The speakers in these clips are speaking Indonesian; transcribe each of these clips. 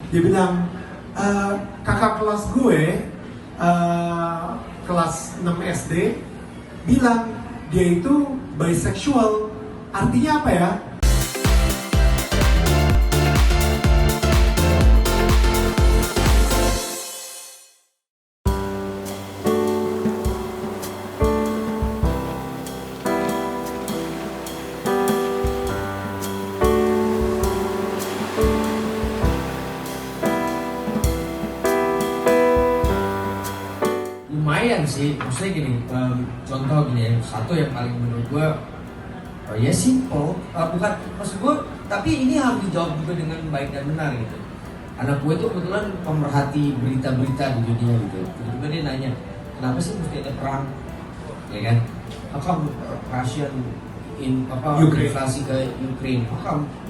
Dia bilang, kakak kelas gue, kelas 6 SD, bilang dia itu bisexual. Artinya apa ya? Lumayan sih, maksudnya gini, contoh gini ya, satu yang paling menurut gue ya simple, bukan maksud gue, tapi ini harus dijawab juga dengan baik dan benar gitu. Anak gue tuh kebetulan pemerhati berita-berita di dunia gitu, tiba-tiba dia nanya, kenapa sih mesti ada perang, ya kan? Apa Russian invasi ke Ukraine,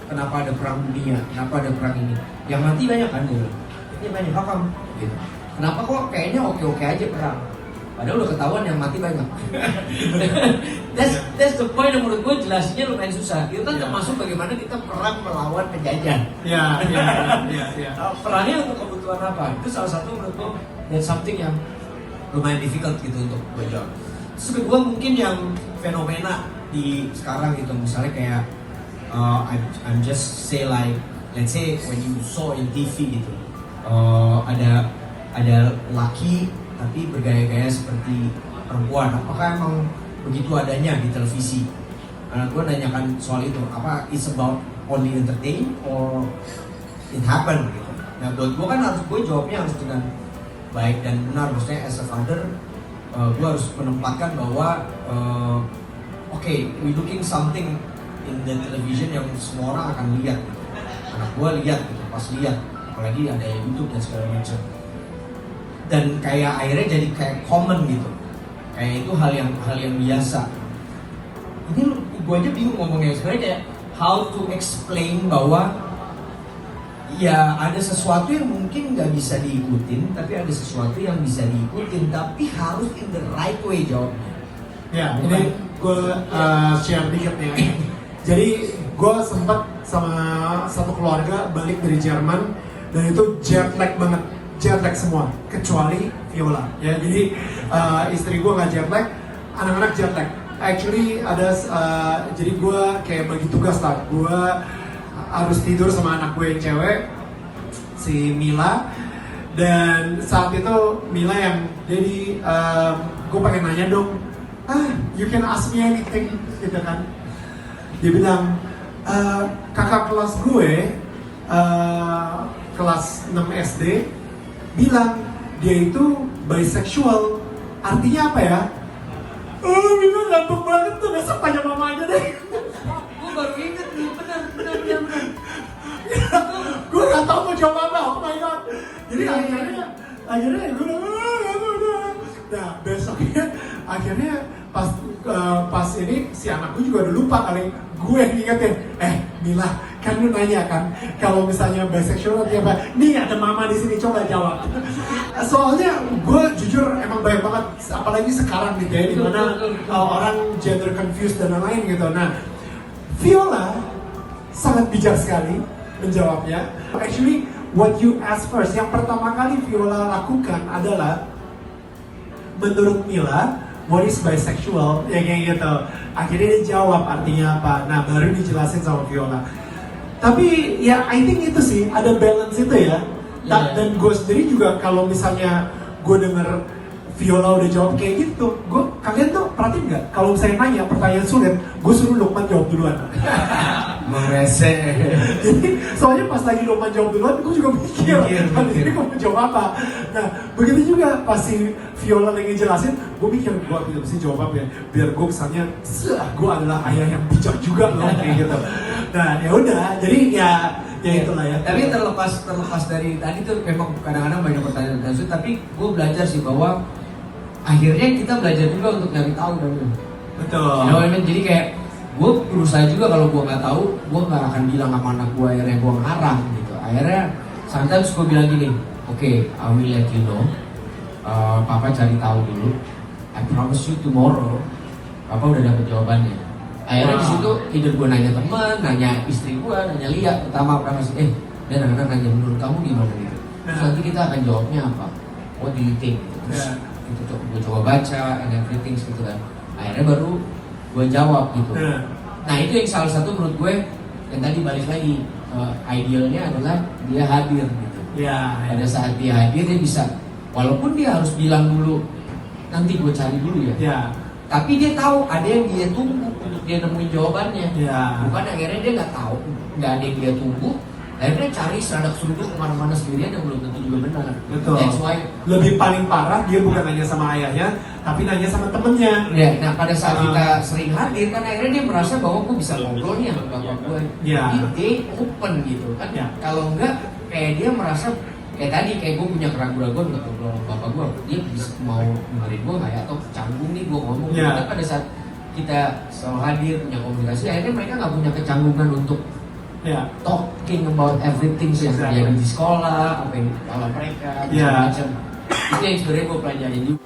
kenapa ada perang dunia, kenapa ada perang ini, yang mati banyak kan dulu, ini banyak, gitu. Kenapa kok kayaknya oke-oke aja perang? Padahal udah ketahuan yang mati banyak. that's the point yang menurut gue jelasinnya lumayan susah. Itu kan termasuk bagaimana kita perang melawan penjajah. Ya. Perangnya untuk kebutuhan apa? Itu salah satu menurut gue that's something yang lumayan difficult gitu untuk gue jawab. Terus kedua mungkin yang fenomena di sekarang gitu, misalnya kayak I'm just say like let's say when you saw in TV gitu, ada laki tapi bergaya-gaya seperti perempuan. Apakah emang begitu adanya di televisi? Karena gue nanyakan soal itu, apa it's about only entertain or it happen gitu. Nah buat gue kan gue jawabnya harus dengan baik dan benar. Maksudnya as a father, gue harus menempatkan bahwa okay, we looking something in the television yang semua orang akan lihat gitu. Anak gue lihat gitu, pas lihat, apalagi ada YouTube dan segala macam. Dan kayak akhirnya jadi kayak common gitu, kayak itu hal yang biasa. Ini gue aja bingung ngomongnya sebenarnya, kayak how to explain bahwa ya ada sesuatu yang mungkin nggak bisa diikutin, tapi ada sesuatu yang bisa diikutin, tapi harus in the right way jawabnya. Ya, ini gue share dikit ya. Jadi gue sempat sama satu keluarga balik dari Jerman dan itu jet lag banget. Jet lag semua, kecuali Viola. Ya, jadi istri gue nggak jet lag, anak-anak jet lag. Actually ada, jadi gue kayak bagi tugas lah. Gue harus tidur sama anak gue yang cewek, si Mila. Dan saat itu Mila yang jadi, gue pengen nanya dong, you can ask me anything, gitu kan. Dia bilang, kakak kelas gue, kelas 6 SD, bilang dia itu bisexual. Artinya apa ya? Mila ngantuk banget tuh, besok tanya mama aja deh. Gue baru inget nih, benar. Gue gak tau mau jawab apa, oh my god. Jadi akhirnya gue nah besoknya akhirnya pas ini si anakku juga udah lupa kali, gue yang ingetin, Mila, kan lu nanya kan kalau misalnya bisexual artinya apa? Nih ada mama di sini, coba jawab. Soalnya gue jujur emang banyak banget, apalagi sekarang nih kayak dimana orang gender confused dan lain-lain gitu. Nah, Viola sangat bijak sekali menjawabnya. Actually, what you ask first, yang pertama kali Viola lakukan adalah menurut Mila, what is bisexual? Ya kayak gitu. Akhirnya dia jawab artinya apa. Nah baru dijelasin sama Viola. Tapi ya I think itu sih, ada balance itu ya. Dan gue sendiri juga kalau misalnya gue denger Viola udah jawab kayak gitu, kalian tuh perhatiin nggak? Kalau misalnya nanya pertanyaan sulit, gue suruh Lukman jawab duluan. Merese. Jadi soalnya pas lagi Lukman jawab duluan, gue juga mikir ini gue mau jawab apa. Nah begitu juga pas si Viola lagi jelasin, gue mikir gue mesti jawab apa ya, biar gue kesannya gue adalah ayah yang bijak juga loh kayak gitu. Nah ya udah, jadi ya itulah ya. Tapi terlepas dari tadi tuh memang kadang-kadang banyak pertanyaan sulit, tapi gue belajar sih bahwa akhirnya kita belajar juga untuk nyari tahu dan betul. Jadi kayak gue berusaha juga, kalau gue nggak tahu, gue nggak akan bilang sama anak gue, akhirnya gue ngarang gitu. Akhirnya sometimes gue bilang gini, okay, I will let you know. Papa cari tahu dulu. I promise you tomorrow, Papa udah dapet jawabannya. Akhirnya di situ either gue nanya teman, nanya istri gue, nanya Lia, pertama masih Dan anak-anak nanya menurut kamu gimana gitu. Terus Nah. nanti kita akan jawabnya apa? What do you think? Gitu. Terus gue coba baca and everything gitu kan. Akhirnya baru gue jawab gitu. Nah itu yang salah satu menurut gue yang tadi balik lagi idealnya adalah dia hadir gitu. Ya, Pada saat dia hadir dia bisa, walaupun dia harus bilang dulu nanti gue cari dulu ya. ya, Tapi dia tahu ada yang dia tunggu untuk dia nemuin jawabannya. ya. Bukan akhirnya dia nggak tahu, nggak ada yang dia tunggu. Akhirnya cari seradak seruduk kemana-mana sendirian yang belum tentu juga benar. Betul. That's why. Lebih paling parah dia bukan nanya sama ayahnya, tapi nanya sama temennya. Ya, nah pada saat kita sering hadir kan akhirnya dia merasa bahwa gue bisa ngobrol nih sama bapak gue. Ya. Jadi dia open gitu kan. Ya. Kalau enggak kayak dia merasa kayak tadi kayak gue punya keraguan-keraguan untuk ngobrol sama bapak gue. Dia bisa mau dengerin gue nggak ya atau canggung nih gue ngomong. Ya. Tapi pada saat kita selalu hadir punya komunikasi akhirnya mereka nggak punya kecanggungan untuk Ya, talking about everything yang terjadi di sekolah, apa yang di kepala mereka, Ya. macam-macam. Itu yang sebenarnya gue pelajarin juga.